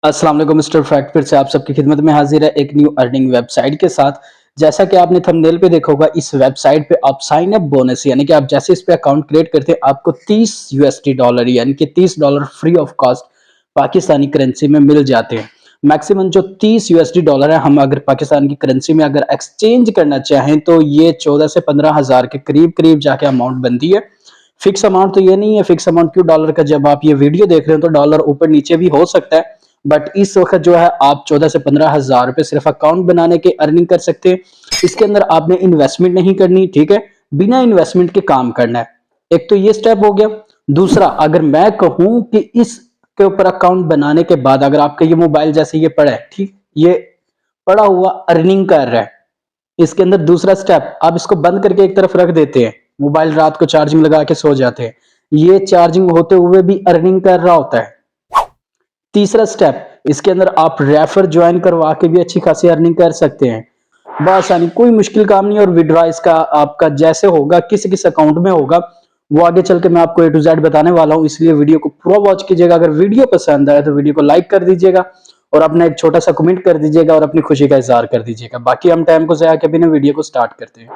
अस्सलाम वालेकुम mister fact फिर से आप सबकी खिदमत में हाजिर है एक न्यू अर्निंग वेबसाइट के साथ। जैसा कि आपने थंबनेल पे देखा होगा, इस वेबसाइट पे आप साइन अप बोनस यानी कि आप जैसे इस पे अकाउंट क्रिएट करते हैं आपको 30 यूएसडी डॉलर यानी कि $30 free of cost Pakistani currency में मिल जाते हैं। मैक्सिमम जो 30 यूएसडी डॉलर है, हम अगर पाकिस्तान की करेंसी में अगर एक्सचेंज करना चाहें तो ये 14 से 15 हजार के करीब करीब जाके अमाउंट बनती है। फिक्स अमाउंट तो ये नहीं है। फिक्स अमाउंट क्यों डॉलर का, जब आप ये वीडियो देख रहे हो तो डॉलर ऊपर नीचे भी हो सकता है, बट इस वक्त जो है आप 14 से 15 हजार रुपए सिर्फ अकाउंट बनाने के अर्निंग कर सकते हैं। इसके अंदर आपने इन्वेस्टमेंट नहीं करनी, ठीक है, बिना इन्वेस्टमेंट के काम करना है। एक तो ये स्टेप हो गया। दूसरा, अगर मैं कहूं कि इसके ऊपर अकाउंट बनाने के बाद अगर आपका ये मोबाइल जैसे ये पड़ा है, ठीक, ये पड़ा हुआ अर्निंग कर रहा है, इसके अंदर दूसरा स्टेप, आप इसको बंद करके एक तरफ रख देते हैं, मोबाइल रात को चार्जिंग लगा के सो जाते हैं, ये चार्जिंग होते हुए भी अर्निंग कर रहा होता है। तीसरा स्टेप, इसके अंदर आप रेफर ज्वाइन करवा के भी अच्छी खासी अर्निंग कर सकते हैं बआसानी, कोई मुश्किल काम नहीं। और विड्रॉ इसका आपका जैसे होगा, किस किस अकाउंट में होगा, वो आगे चल के मैं आपको ए टू जेड बताने वाला हूं, इसलिए वीडियो को पूरा वॉच कीजिएगा। अगर वीडियो पसंद आए तो वीडियो को लाइक कर दीजिएगा और अपना एक छोटा सा कमेंट कर दीजिएगा और अपनी खुशी का इजहार कर दीजिएगा। बाकी हम टाइम को ज़ाया किए बिना वीडियो को स्टार्ट करते हैं।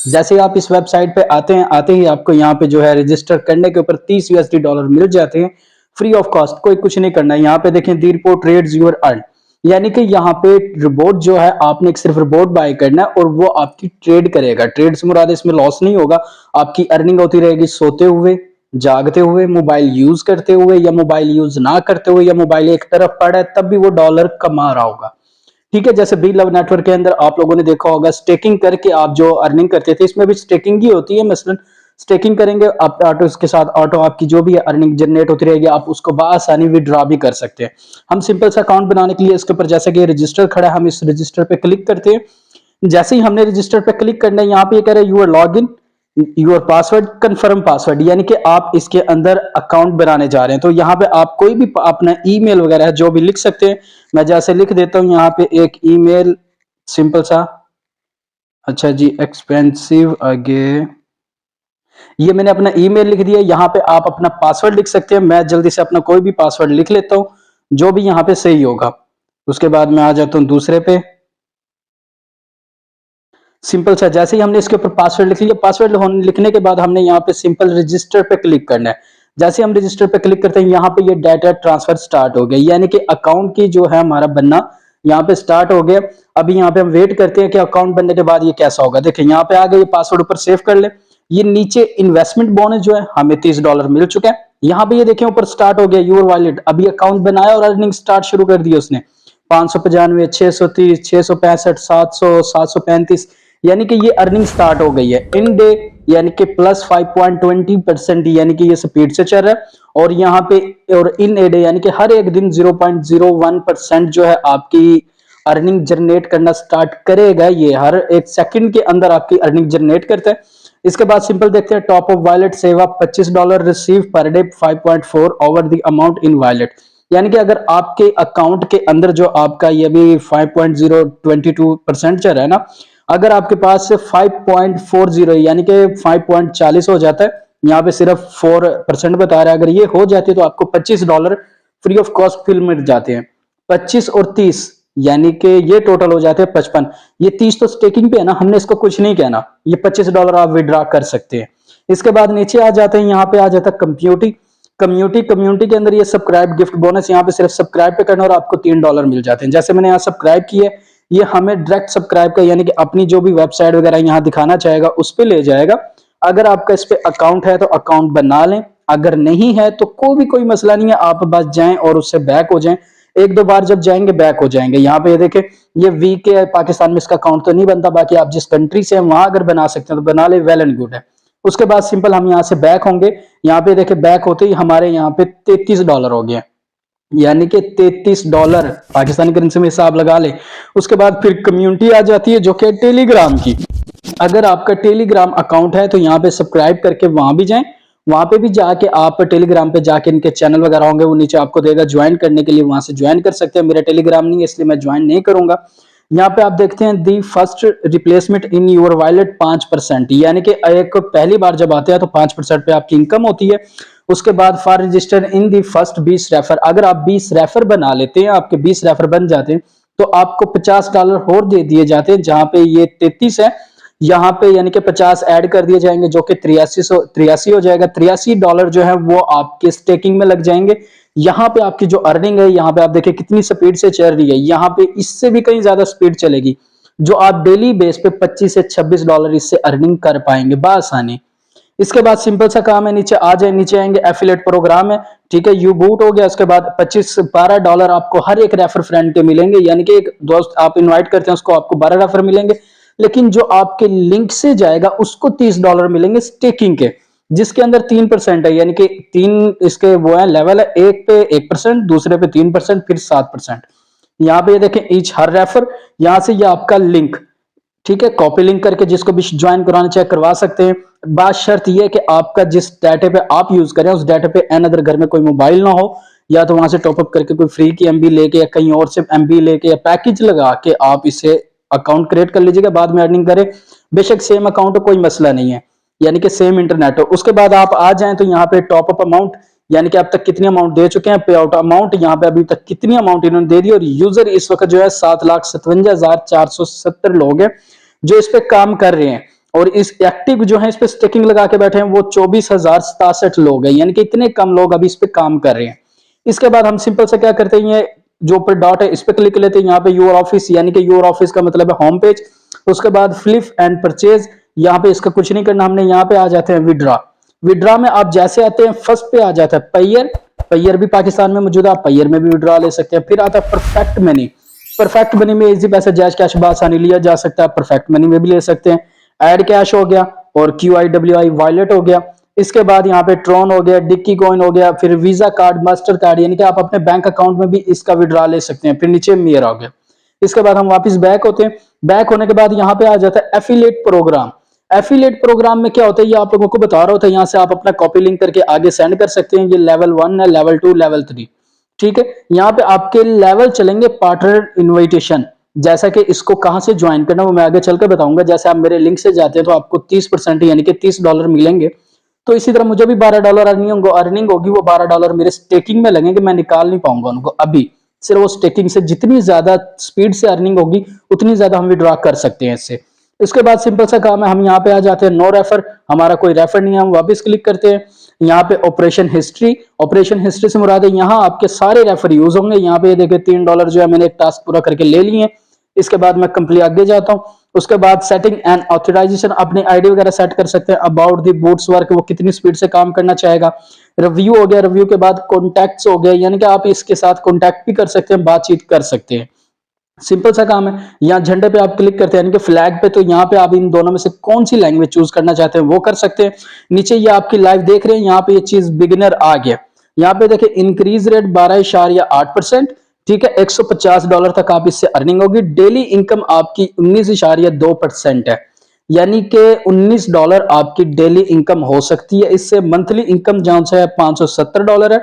जैसे आप इस वेबसाइट पे आते ही आपको यहाँ पे जो है रजिस्टर करने के ऊपर 30 यूएसडी डॉलर मिल जाते हैं फ्री ऑफ कॉस्ट। कोई कुछ नहीं करना है। यहाँ पे देखें, दी रिपोर्ट ट्रेड्स यूर अर्न, यानी कि यहाँ पे रिपोर्ट जो है आपने एक सिर्फ रिपोर्ट बाय करना है और वो आपकी ट्रेड करेगा। ट्रेड से मुराद इसमें लॉस नहीं होगा, आपकी अर्निंग होती रहेगी सोते हुए, जागते हुए, मोबाइल यूज करते हुए या मोबाइल यूज ना करते हुए, या मोबाइल एक तरफ पड़ा है तब भी वो डॉलर कमा रहा होगा। ठीक है, जैसे बी लव नेटवर्क के अंदर आप लोगों ने देखा होगा, स्टेकिंग करके आप जो अर्निंग करते थे, इसमें भी स्टेकिंग ही होती है। मसलन स्टेकिंग करेंगे आप ऑटो, इसके साथ ऑटो आपकी जो भी अर्निंग जनरेट होती रहेगी, आप उसको बआसानी विड्रॉ भी कर सकते हैं। हम सिंपल सा अकाउंट बनाने के लिए इसके ऊपर जैसे कि रजिस्टर खड़ा है, हम इस रजिस्टर पे क्लिक करते हैं। जैसे ही हमने रजिस्टर पे क्लिक करना है, यहाँ पे ये कह रहा है your log in your password confirm password, यानी कि आप इसके अंदर अकाउंट बनाने जा रहे हैं। तो यहाँ पे आप कोई भी अपना ईमेल वगैरह जो भी लिख सकते हैं। मैं जैसे लिख देता हूँ यहाँ पे एक ईमेल सिंपल सा, अच्छा जी, एक्सपेंसिव आगे, ये मैंने अपना ईमेल लिख दिया। यहाँ पे आप अपना पासवर्ड लिख सकते हैं। मैं जल्दी से अपना कोई भी पासवर्ड लिख लेता हूँ जो भी यहाँ पे सही होगा। उसके बाद मैं आ जाता हूँ दूसरे पे, सिंपल सा जैसे ही हमने इसके ऊपर पासवर्ड लिख लिया, पासवर्ड लिखने के बाद हमने यहाँ पे सिंपल रजिस्टर पे क्लिक करना है। जैसे हम रजिस्टर पे क्लिक करते हैं, यहाँ पे ये डाटा ट्रांसफर स्टार्ट हो गया, यानी कि अकाउंट की जो है हमारा बनना यहाँ पे स्टार्ट हो गया। अभी यहाँ पे हम वेट करते हैं कि अकाउंट बनने के बाद ये कैसा होगा। देखिए यहाँ पे आ गए, ये पासवर्ड ऊपर सेव कर ले। ये नीचे इन्वेस्टमेंट बोनस जो है हमें $30 मिल चुका है। यहाँ पे ये देखें ऊपर स्टार्ट हो गया यूर वॉलेट, अभी अकाउंट बनाया और अर्निंग स्टार्ट शुरू कर दी उसने। 595, 630, 665, 700, 735, यानी कि ये अर्निंग स्टार्ट हो गई है। इन डे यानी कि प्लस 5.20%, यानी कि ये स्पीड से चल रहा है। और यहाँ पे और इन ए डे यानी कि हर एक दिन 0.01% जो है आपकी अर्निंग जनरेट करना स्टार्ट करेगा। ये हर एक सेकंड के अंदर आपकी अर्निंग जनरेट करता है। इसके बाद सिंपल देखते हैं, टॉप ऑफ वॉलेट सेवा $25 receive per day 5.4 over the amount in wallet, यानी कि अगर आपके अकाउंट के अंदर जो आपका ये भी 5.022% चल रहा है ना, अगर आपके पास से 5.40 यानी कि 5.40 हो जाता है, यहाँ पे सिर्फ 4% बता रहा है, अगर ये हो जाती है तो आपको $25 फ्री ऑफ कॉस्ट फिल मिल जाते हैं। 25 और 30 यानी कि ये टोटल हो जाते हैं 55। ये 30 तो स्टेकिंग पे है ना, हमने इसको कुछ नहीं कहना। ये $25 आप विड्रॉ कर सकते हैं। इसके बाद नीचे आ जाते हैं, यहाँ पे आ जाता है कम्युनिटी के अंदर ये सब्सक्राइब गिफ्ट बोनस, यहाँ पे सिर्फ सब्सक्राइब पे करना और आपको $3 मिल जाते हैं। जैसे मैंने यहाँ सब्सक्राइब किया, ये हमें डायरेक्ट सब्सक्राइब का यानी कि अपनी जो भी वेबसाइट वगैरह यहाँ दिखाना चाहेगा उस पर ले जाएगा। अगर आपका इस पे अकाउंट है तो अकाउंट बना लें, अगर नहीं है तो कोई मसला नहीं है, आप बस जाएं और उससे बैक हो जाएं। एक दो बार जब जाएंगे बैक हो जाएंगे। यहाँ पे ये देखें, ये वी के पाकिस्तान में इसका अकाउंट तो नहीं बनता, बाकी आप जिस कंट्री से हैं वहां अगर बना सकते हैं तो बना ले, वेल एंड गुड है। उसके बाद सिंपल हम यहाँ से बैक होंगे। यहाँ पे देखें, बैक होते ही हमारे यहाँ पे $33 हो गया, यानी कि $33 पाकिस्तानी करेंसी में हिसाब लगा ले। उसके बाद फिर कम्युनिटी आ जाती है जो कि टेलीग्राम की। अगर आपका टेलीग्राम अकाउंट है तो यहाँ पे सब्सक्राइब करके वहां भी जाएं। वहां पे भी जाके आप टेलीग्राम पे जाके इनके चैनल वगैरह होंगे, वो नीचे आपको देगा ज्वाइन करने के लिए, वहां से ज्वाइन कर सकते हैं। मेरा टेलीग्राम नहीं है इसलिए मैं ज्वाइन नहीं करूंगा। यहाँ पे आप देखते हैं the first replacement in your wallet 5%, यानी कि एक पहली बार जब आते हैं तो 5% पे आपकी इनकम होती है। उसके बाद for register in the first 20 refer, अगर आप 20 रेफर बना लेते हैं, आपके 20 रेफर बन जाते हैं, तो आपको $50 और दे दिए जाते हैं, जहां पे ये 33 है, यहाँ पे यानी कि 50 ऐड कर दिए जाएंगे, जो कि 83 हो जाएगा। $83 जो है वो आपके स्टेकिंग में लग जाएंगे। यहाँ पे आपकी जो अर्निंग है, यहाँ पे आप देखिए कितनी स्पीड से चल रही है, यहाँ पे इससे भी कहीं ज्यादा स्पीड चलेगी, जो आप डेली बेस पे $25 से $26 इससे अर्निंग कर पाएंगे बआसानी। इसके बाद सिंपल सा काम है, नीचे आ जाए, नीचे आएंगे, एफिलेट प्रोग्राम है, ठीक है, यू बूट हो गया। उसके बाद $12 आपको हर एक रेफर फ्रेंड के मिलेंगे, यानी कि एक दोस्त आप इनवाइट करते हैं उसको आपको 12 रेफर मिलेंगे, लेकिन जो आपके लिंक से जाएगा उसको $30 मिलेंगे स्टेकिंग के, जिसके अंदर 3% है, यानी कि 3 इसके वो है लेवल है, एक पे 1%, दूसरे पे 3%, फिर 7%। यहाँ पे ये देखें ईच हर रेफर, यहाँ से ये आपका लिंक, ठीक है, कॉपी लिंक करके जिसको भी ज्वाइन कराना चाहे करवा सकते हैं। बात शर्त यह है कि आपका जिस डाटा पे आप यूज करें उस डाटा पे एन अदर घर में कोई मोबाइल ना हो, या तो वहां से टॉपअप करके कोई फ्री की एमबी लेके या कहीं और से एमबी लेके या पैकेज लगा के आप इसे अकाउंट क्रिएट कर लीजिएगा, बाद में अर्निंग करें। बेशक सेम अकाउंट हो, कोई मसला नहीं है, यानी कि सेम इंटरनेट हो। उसके बाद आप आ जाएं तो यहाँ पे टॉपअप अमाउंट, यानी कि अब तक कितनी अमाउंट दे चुके हैं, पे आउट अमाउंट यहाँ पे अभी तक कितनी अमाउंट इन्होंने दे दी, और यूजर इस वक्त जो है 7,57,470 लोग हैं जो इस पे काम कर रहे हैं, और इस एक्टिव जो है इस पे स्टेकिंग लगा के बैठे हैं वो 24,067 लोग हैं, यानी कि इतने कम लोग अभी इस पे काम कर रहे हैं। इसके बाद हम सिंपल से क्या करते हैं, जो ऊपर डॉट है इस पे क्लिक लेते हैं, यहाँ पे योर ऑफिस, यानी कि योर ऑफिस का मतलब है होम पेज। उसके बाद फ्लिप एंड परचेज, यहाँ पे इसका कुछ नहीं करना हमने, यहाँ पे आ जाते हैं विड्रा। विड्रा में आप जैसे आते हैं फर्स्ट पे आ जाता है पैयर, पैयर भी पाकिस्तान में मौजूद है, आप पैयर में भी विड्रा ले सकते हैं। फिर आता है परफेक्ट मनी, परफेक्ट मनी में इजी पैसा जैश कैश बासानी लिया जा सकता है, परफेक्ट मनी में भी ले सकते हैं। ऐड कैश हो गया और QIWI वॉलेट हो गया। इसके बाद यहाँ पे ट्रॉन हो गया, डिक्की कॉइन हो गया, फिर वीजा कार्ड, मास्टर कार्ड, यानी कि आप अपने बैंक अकाउंट में भी इसका विड्रा ले सकते हैं। फिर नीचे मेयर हो गया। इसके बाद हम वापस बैक होते हैं, बैक होने के बाद यहाँ पे आ जाता है एफिलिएट प्रोग्राम। एफिलिएट प्रोग्राम में क्या होता है ये आप लोगों को बता रहा होता है, यहाँ से आप अपना कॉपी लिंक करके आगे सेंड कर सकते हैं। ये लेवल 1 है, लेवल 2, लेवल 3, ठीक है। यहाँ पे आपके लेवल चलेंगे पार्टनर इनविटेशन, जैसा कि इसको कहां से ज्वाइन करना वो मैं आगे चलकर बताऊंगा। जैसे आप मेरे लिंक से जाते हैं तो आपको 30% यानी कि $30 मिलेंगे, तो इसी तरह मुझे भी $12 अर्निंग होगी, वो $12 मेरे स्टेकिंग में लगेंगे, मैं निकाल नहीं पाऊंगा उनको अभी, सिर्फ वो स्टेकिंग से जितनी ज्यादा स्पीड से अर्निंग होगी उतनी ज्यादा हम विड्रॉ कर सकते हैं इससे। इसके बाद सिंपल सा काम है, हम यहाँ पे आ जाते हैं नो रेफर, हमारा कोई रेफर नहीं है, हम वापस क्लिक करते हैं। यहाँ पे ऑपरेशन हिस्ट्री, ऑपरेशन हिस्ट्री से मुराद है यहाँ आपके सारे रेफर यूज होंगे। यहाँ पे देखिए $3 जो है मैंने एक टास्क पूरा करके ले लिए। इसके बाद मैं कंप्लीट आगे जाता हूँ। उसके बाद सेटिंग एंड ऑथराइजेशन, अपनी आईडी वगैरह सेट कर सकते हैं। अबाउट दी बूट्स वर्क, वो कितनी स्पीड से काम करना चाहेगा। रिव्यू हो गया, रिव्यू के बाद कॉन्टैक्ट्स हो गया, यानी कि आप इसके साथ कॉन्टैक्ट भी कर सकते हैं, बातचीत कर सकते हैं। सिंपल सा काम है। यहाँ झंडे पे आप क्लिक करते हैं यानी कि फ्लैग पे, तो यहाँ पे आप इन दोनों में से कौन सी लैंग्वेज चूज करना चाहते हैं वो कर सकते हैं। नीचे ये आपकी लाइव देख रहे हैं, यहाँ पे ये चीज बिगिनर आ गया। यहाँ पे देखिए इंक्रीज रेट 12.8%, ठीक है, $150 तक आप इससे अर्निंग होगी। डेली इनकम आपकी 19.2% है, यानी कि $19 आपकी डेली इनकम हो सकती है इससे। मंथली इनकम जहां से है $570 है।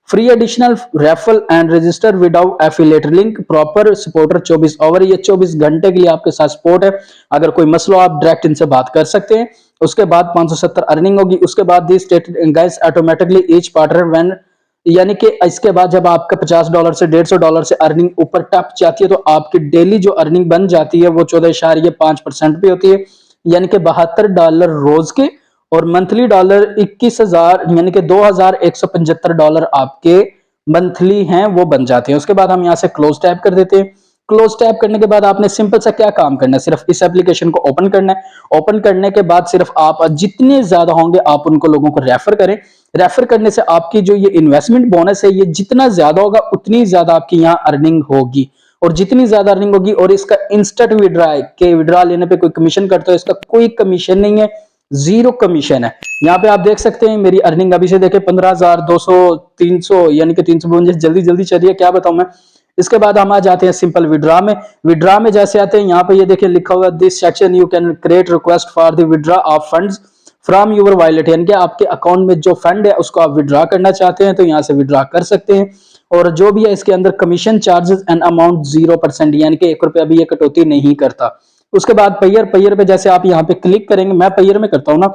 Free additional referral and register without affiliate link, proper supporter 24 over, ये 24 घंटे के लिए आपके साथ सपोर्ट है। अगर कोई मसला आप डायरेक्ट इनसे बात कर सकते हैं। उसके बाद 570 अर्निंग होगी। उसके बाद this stated guys automatically each partner when, यानी कि इसके बाद जब आपका $50 से $150 से अर्निंग ऊपर टप जाती है तो आपकी डेली जो अर्निंग बन जाती है वो 14.5% पे होती है, यानी कि $72 रोज के, और मंथली डॉलर 21,000 यानी कि $2,175 आपके मंथली हैं वो बन जाते हैं। उसके बाद हम यहाँ से क्लोज टैप कर देते हैं। क्लोज टैप करने के बाद आपने सिंपल सा क्या काम करना है, सिर्फ इस एप्लीकेशन को ओपन करना है। ओपन करने के बाद सिर्फ आप जितने ज्यादा होंगे आप उनको लोगों को रेफर करें। रेफर करने से आपकी जो ये इन्वेस्टमेंट बोनस है ये जितना ज्यादा होगा उतनी ज्यादा आपकी यहाँ अर्निंग होगी, और जितनी ज्यादा अर्निंग होगी, और इसका इंस्टेंट विड्रा है कि विड्रा लेने पे कोई कमीशन करते हो, इसका कोई कमीशन नहीं है, 0 कमीशन है। यहाँ पे आप देख सकते हैं मेरी अर्निंग अभी से देखे 15,200 300 यानी कि 352 जल्दी जल्दी चलिए क्या बताऊं मैं। इसके बाद हम आ जाते हैं सिंपल विड्रा में। विड्रा में जैसे आते हैं यहाँ पे ये देखिए लिखा हुआ this section you can create request for the withdraw of funds from your wallet, यानी कि आपके अकाउंट में जो फंड है उसको आप विड्रा करना चाहते हैं तो यहाँ से विड्रा कर सकते हैं। और जो भी है इसके अंदर कमीशन चार्जेस एंड अमाउंट 0%, यानी कि 1 रुपया भी ये कटौती नहीं करता। उसके बाद पेयर पे जैसे आप यहाँ पे क्लिक करेंगे, मैं पेयर में करता हूँ ना,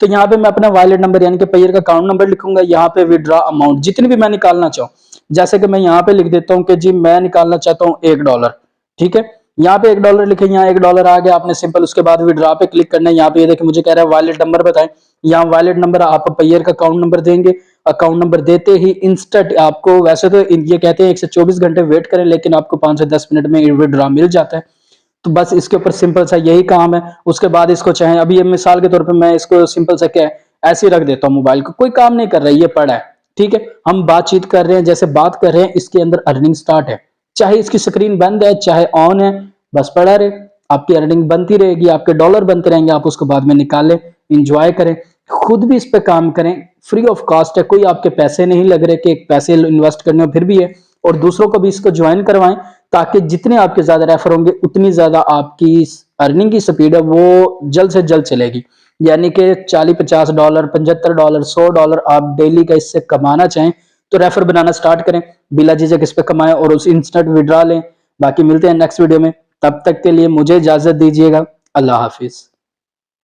तो यहाँ पे मैं अपना वॉलेट नंबर यानी कि पेयर का अकाउंट नंबर लिखूंगा, यहाँ पे विड्रॉ अमाउंट जितनी भी मैं निकालना चाहूँ, जैसे कि मैं यहाँ पे लिख देता हूँ कि जी मैं निकालना चाहता हूँ $1, ठीक है। यहाँ पे $1 लिखे, यहाँ $1 आ गया, आपने सिंपल उसके बाद विड्रॉ पे क्लिक करना है। यहाँ पे ये देखिए मुझे कह रहा है वॉलेट नंबर बताएं, यहाँ वॉलेट नंबर आप पेयर का अकाउंट नंबर देंगे। अकाउंट नंबर देते ही इंस्टेंट आपको, वैसे तो ये कहते हैं 1 से 24 घंटे वेट करें, लेकिन आपको 5 से 10 मिनट में विड्रॉ मिल जाता है। तो बस इसके ऊपर सिंपल सा यही काम है। उसके बाद इसको चाहे अभी ये मिसाल के तौर पे मैं इसको सिंपल सा क्या है ऐसे ही रख देता हूँ, मोबाइल को कोई काम नहीं कर रहा है, ये पड़ा है, ठीक है। हम बातचीत कर रहे हैं, जैसे बात कर रहे हैं, इसके अंदर अर्निंग स्टार्ट है, चाहे इसकी स्क्रीन बंद है चाहे ऑन है, बस पड़ा रहे, आपकी अर्निंग बनती रहेगी, आपके डॉलर बनते रहेंगे, आप उसको बाद में निकालें, इंजॉय करें, खुद भी इस पे काम करें, फ्री ऑफ कॉस्ट है, कोई आपके पैसे नहीं लग रहे कि पैसे इन्वेस्ट करने हो, फिर भी है। और दूसरों को भी इसको ज्वाइन करवाएं, ताकि जितने आपके ज्यादा रेफर होंगे उतनी ज्यादा आपकी अर्निंग की स्पीड है वो जल्द से जल्द चलेगी। यानी कि $40-50, $75, $100 आप डेली का इससे कमाना चाहें तो रेफर बनाना स्टार्ट करें, बिला झिझक इस पे कमाएं और उस इंस्टेंट विड्रॉ लें। बाकी मिलते हैं नेक्स्ट वीडियो में, तब तक के लिए मुझे इजाजत दीजिएगा। अल्लाह हाफिज।